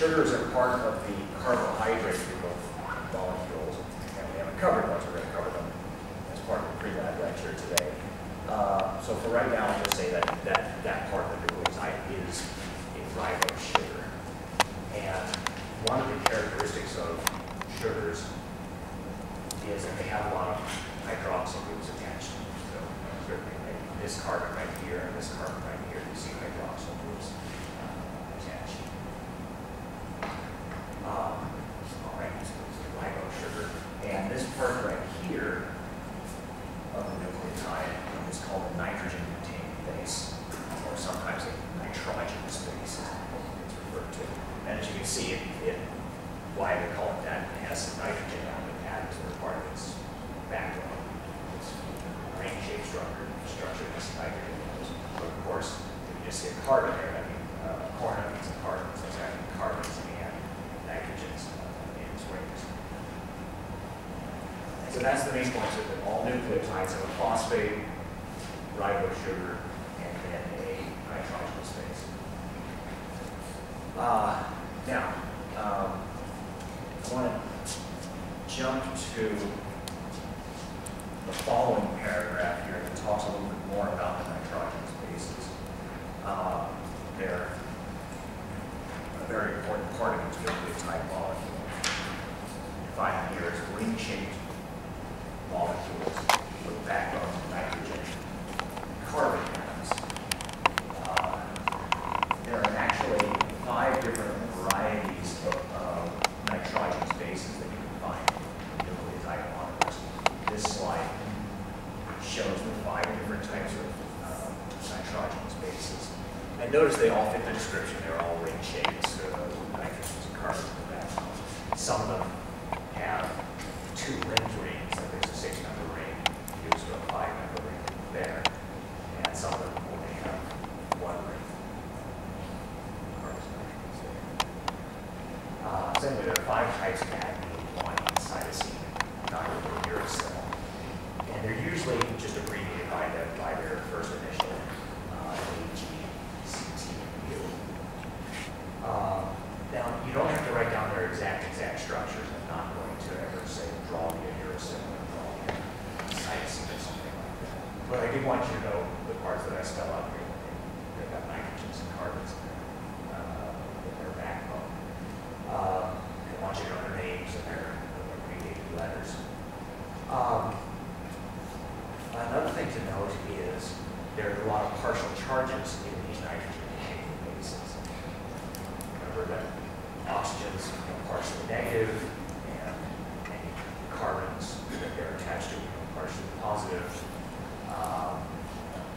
Sugars are part of the carbohydrate group of molecules, and we haven't covered those. We're going to cover them as part of the pre-lab lecture today. So for right now, I'll just say that that part of the nucleotide is a ribose sugar. And one of the characteristics of sugars is that they have a lot of hydroxyl groups attached to them. So certainly like this carbon right here and this carbon right here, you see hydroxyl groups attached. All right, so this is ribose sugar. And this part right here of the nucleotide is called a nitrogen-containing base, or sometimes a nitrogenous base is what it's referred to. And as you can see, why they call it that, it has some nitrogen element atoms that are part of its backbone. It's ring-shaped structure has nitrogen atoms. But of course, if you just see a carbon there, I mean, corn means a carbon, so it's having carbons and nitrogens in its rings. So that's the main point, so that all nucleotides have a phosphate, ribose sugar, and then a nitrogenous base. Now, I want to jump to the following paragraph here that talks a little bit more about the nitrogenous bases. They're a very important part of each nucleotide molecule. You find them here as ring-shaped molecules with backbone of nitrogen carbon atoms. There are actually 5 different varieties of nitrogenous bases that you can find in nucleotide monomers. This slide shows the 5 different types of nitrogenous bases. And notice they all fit the description. They're all ring-shaped, so nitrogens and carbons in the backbone. Some of them have 2 rings, like there's a 6-member ring used to a 5-member ring there. And some of them only have 1 ring. So anyway, there are 5 types of adenine, guanine, cytosine, uracil. And they're usually just abbreviated by their first initial, A, G, C, T, U. Now, you don't have to write down their exact structures. I'm not going to ever say draw me a uracil or draw me a cytosine or something like that. But I do want you to know the parts that I spell out here. They've got nitrogens and carbons in their backbone. I want you to know their names and their abbreviated letters. Another thing to note is there are a lot of partial charges in these nitrogen-containing bases. Remember that oxygens are partially negative, and any carbons that they're attached to are partially positive.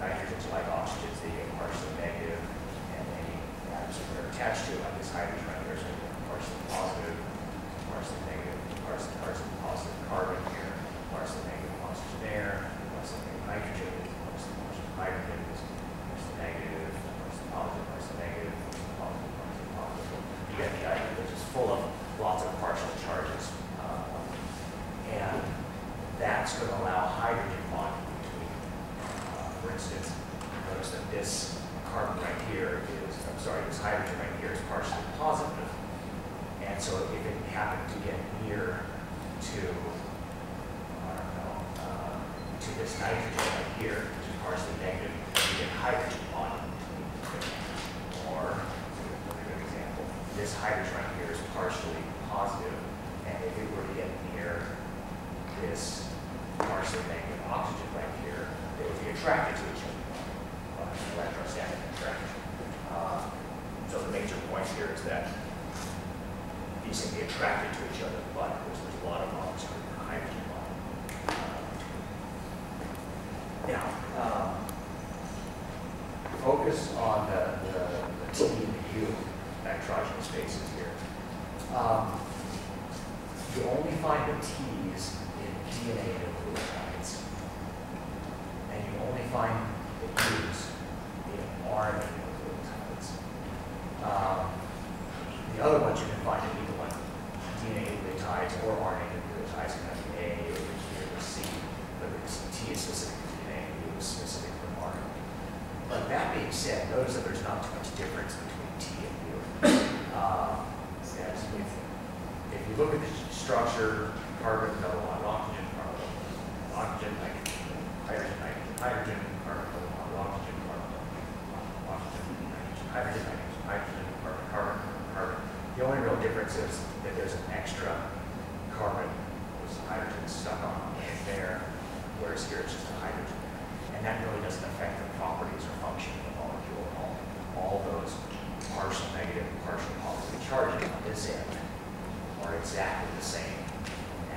Nitrogens, like oxygens, they get partially negative, and any atoms that they're attached to, like this hydrogen right here, so partially positive, partially negative, partially positive carbon here, partially negative oxygen there, partially negative nitrogen, partially hydrogen, partially negative, partially positive, partially negative, partially positive. You get the idea. They're just full of lots of partial charges. And that's going to allow hydrogen bonding between, for instance, notice that this carbon right here is, this hydrogen right here is partially positive. And so if it happened to get near to, to this nitrogen right here, which is partially negative, you get hydrogen bonding between them. Or, another good example, this hydrogen right here is partially positive, and if it were to get near this partially negative oxygen right here, they would be attracted to each other. Electrostatic attraction. So the major point here is that these can be attracted to each other, but of course there's a lot of oxygen and hydrogen bonding. Now, focus on the T and the U nitrogenous bases here. You only find the T's in DNA nucleotides, and you only find the U's in RNA nucleotides. The other ones you can find in either one, DNA nucleotides or RNA nucleotides, can have an A or a G or a C, but the T is specific for DNA and U is specific for RNA. But that being said, notice that there's not too much difference between T and U. you look at the structure, carbon, double bond, oxygen, carbon, oxygen, nitrogen, hydrogen, nitrogen, hydrogen, carbon, double bond, oxygen, carbon, oxygen, nitrogen, hydrogen, nitrogen, hydrogen, carbon, carbon, carbon. The only real difference is that there's an extra carbon with some hydrogen stuck on it there, whereas here it's just a hydrogen. And that really doesn't affect the properties or function of the molecule at all. All those partial negative and partial positive charges on this end are exactly the same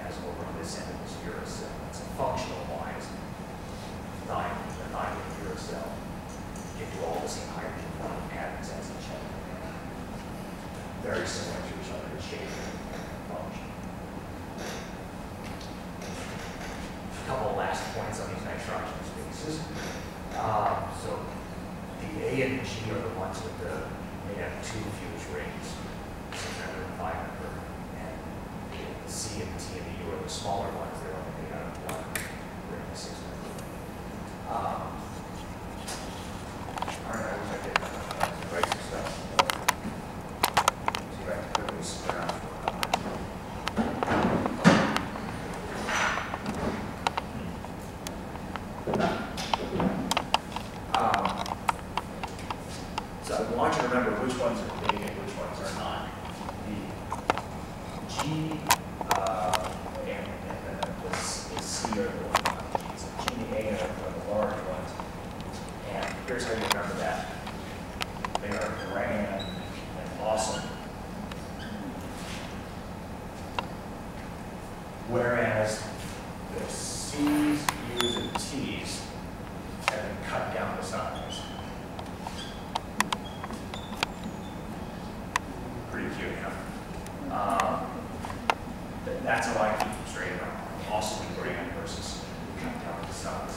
as over on this end of this uracil. So functional wise, the nine uracil get to all the same hydrogen atoms as each other. Very similar to each other in shape and function. A couple of last points on these nitrogen spaces. So the A and the G are the ones with they have two fused rings, 600 and 500, and the C and the T and the U are the smaller ones. They're only made out of one ring, 600. All right, I wish I did write some stuff. See if I can put this around for a So I want you to remember which ones are big and which ones are not. The G and the C are the ones. So G and A are the large ones. And here's how you remember that. They are grand and awesome. Whereas the C's, U's, and T's have been cut down to size. Pretty cute, yeah. That's how I keep them straight around. Awesome and grand versus cut down to size.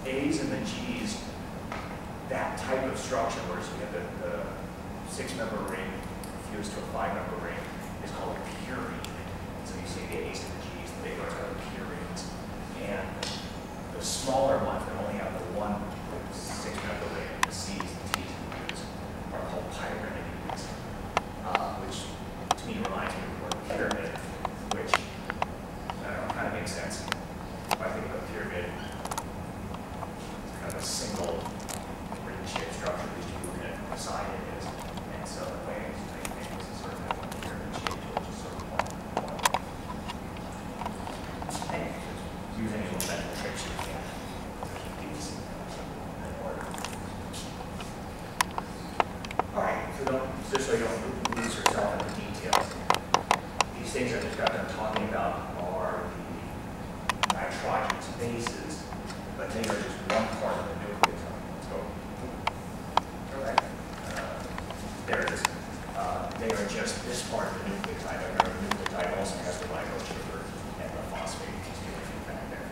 The A's and the G's, that type of structure, where we have the 6-member ring fused to a 5-member ring, is called a purine. So you see the A's and the G's, the big ones are the purines. And the smaller ones that only have the one 6-member ring, the C's, the T's, and the U's, are called pyrimides, which to me reminds me of the word pyramid, which, I don't know, kind of makes sense. If I think of a pyramid, it's kind of a single ring-shaped structure that you look at the side it is. And so the way it's made is sort of have a pyramid shape, which is sort of one. And use any little mental tricks you can to keep these in order. All right, so just so you don't lose yourself in the details, these things I just got done talking about are the nitrogen bases, but they are just one part of the nucleotide. Let's go. All right. There it is. They are just this part of the nucleotide. Remember, the nucleotide also has the ribose sugar and the phosphate back there.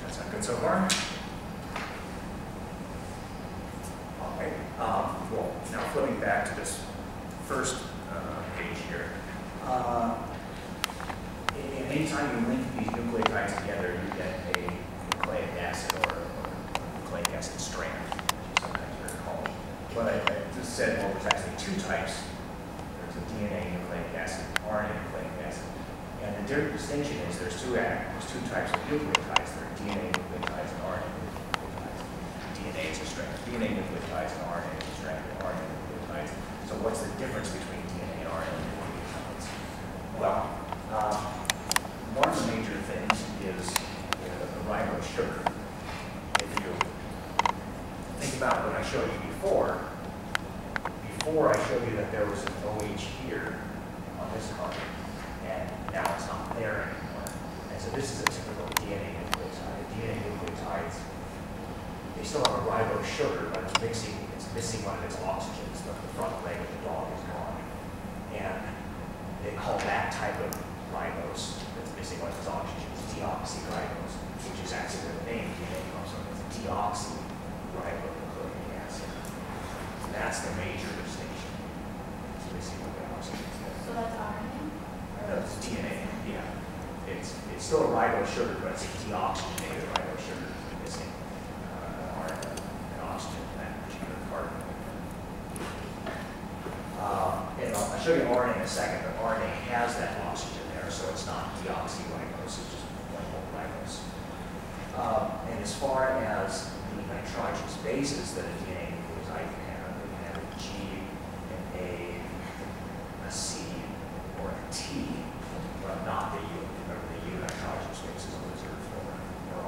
That sound good so far? All right. Well, now flipping back to this first page here. Anytime you link these nucleotides together, you get a nucleic acid or a nucleic acid strand, which sometimes they're called. What I just said, well, there's actually two types. There's a DNA nucleic acid, RNA nucleic acid. And the distinction is there's two types of nucleotides. There are DNA nucleotides and RNA nucleotides. DNA is a strand of DNA nucleotides and RNA is a strand of RNA nucleotides. So what's the difference between DNA and RNA nucleotides? Well, one of the major things is the ribose sugar. If you think about what I showed you before I showed you that there was an OH here on this carbon, and now it's not there anymore. And so this is a typical DNA nucleotide. DNA nucleotides, they still have a ribose sugar, but it's missing one of its oxygens. The front leg of the dog is gone. And they call that type of ribose that's missing one of its oxygens deoxyribose, which is actually the name DNA comes from. It's deoxyribonucleic acid. That's the major distinction. It's missing one of the oxygens there. So that's RNA? That's DNA, yeah. It's still a ribose sugar, but it's a deoxygenated ribose sugar missing an oxygen. show you RNA in a second, but RNA has that oxygen there, so it's not deoxyribose, it's just plain old ribose. And as far as the nitrogenous bases that a DNA nucleotide can have, they can have a G, an A C, or a T, but not the U. Remember, the U nitrogenous bases are reserved for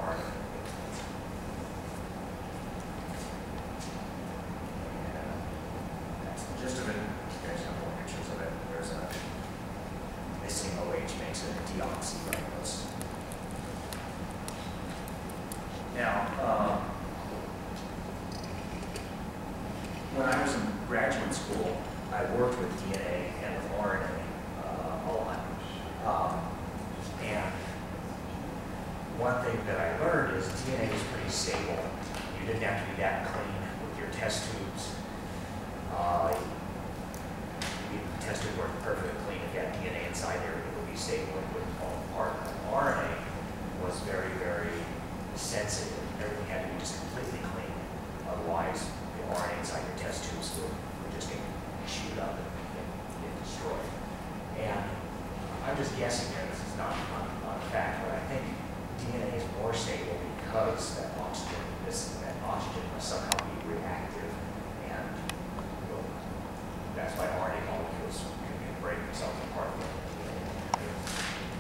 RNA. That's the gist of it. You guys have more pictures of it. There's a missing OH makes it a deoxyribose. Now, when I was in graduate school, I worked with DNA and with RNA a lot. And one thing that I learned is DNA was pretty stable. You didn't have to be that clean with your test tubes. The test tubes weren't perfectly clean. If you had DNA inside there, it would be stable. It wouldn't fall apart. RNA was very, very sensitive. Everything had to be just completely clean. Otherwise, the RNA inside your test tubes would just get chewed up and get destroyed. And I'm just guessing here, this is not a fact, but I think DNA is more stable because that oxygen must somehow be reactive, and that's why RNA molecules can break themselves apart.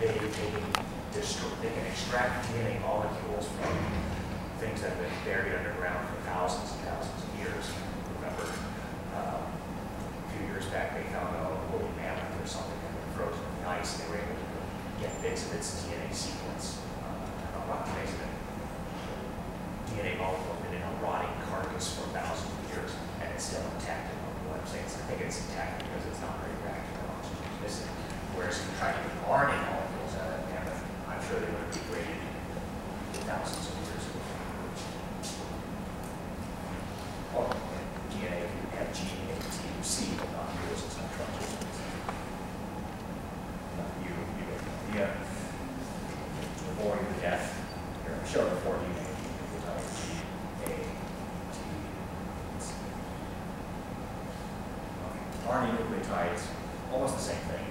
They can extract DNA molecules from things that have been buried underground for thousands and thousands of years. Remember, a few years back they found a woolly mammoth or something that had been frozen in the ice, and they were able to get bits of its DNA sequence. About today's DNA molecule has been in a rotting carcass for thousands of years, and it's still intact. What I'm saying is, I think it's intact because it's not very reactive and oxygen is missing. Whereas if you try to get RNA molecules out of that mammoth, I'm sure they would have degraded thousands of years ago. Or DNA, if you have G, A, T, U, C, but not yours, it's not truncated. Yeah. Boring to death. Here, I'm showing the 4 DNA nucleotides, G, A, T, C. RNA nucleotides, almost the same thing.